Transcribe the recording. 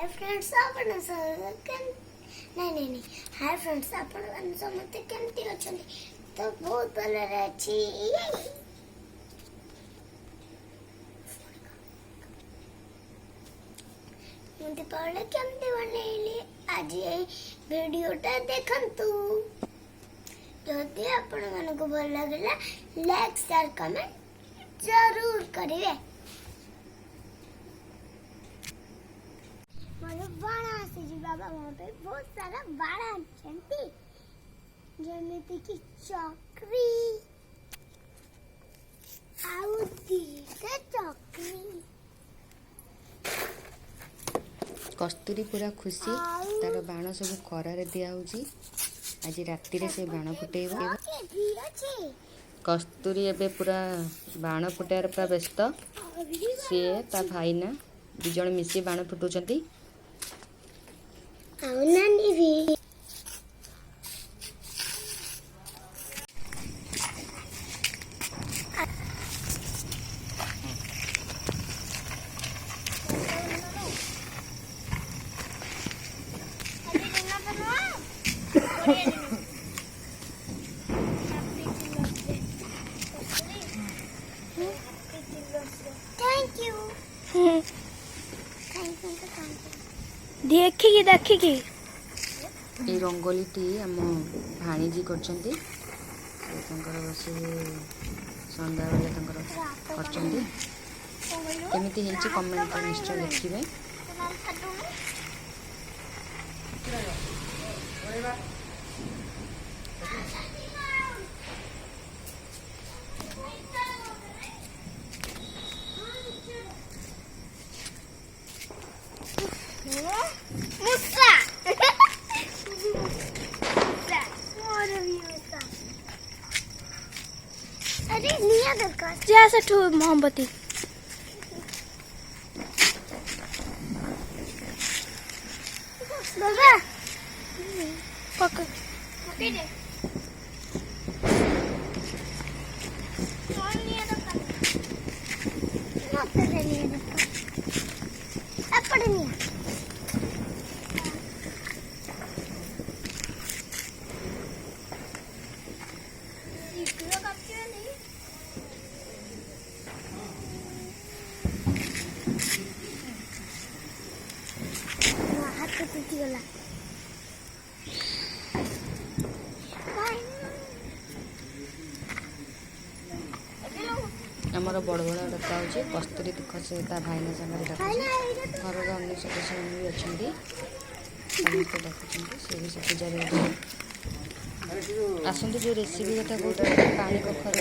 hi friends आपण नहीं नहीं नहीं हाय फ्रेंड्स आपण समझते केमती अछंती तो बहुत भले अछि मुझे पहले केमती बनेली आज ये वीडियोटा देखंतु जदि आपण मानको भल लागला लाइक शेयर कमेंट जरूर करिवे मोर बाण आसी बाबा वहां पे बहुत सारा बाण आछंती जेमिति कि चक्री आउ दीटा चक्री कस्तूरी पूरा खुशी तार बाण सब खरार दिया होची आज राति रे से बाण फुटेबो कस्तूरी एबे पूरा बाण फुटेर पूरा व्यस्त से ता भाईना दु जण मिसी बाण फुटुचंती नानी भी थैंक यू देखिए देखिए ये रंगोली आम भाणीजी करछंती तंकर बसे संध्या बेले करछंती केमिति हेची कमेंट रे निश्चय लिखिबे मुसा अरे निया दरकार जैसे ठू मोमबत्ती बाबा पकड़ पकड़ दे कौन निया दरकार मत दे निया दरकार अपड़ निया इकलो कापके नहीं हाथ टूटी गला आमर बड़ बड़ डका होची कस्तूरी दुख से ता भाईना संगे डका घर रे अन्य सदस्य भी अछंती समस्त डकुचंती से भी से पूजा रे आसंतु जो रेसिपी कथा कोटा पानी कखर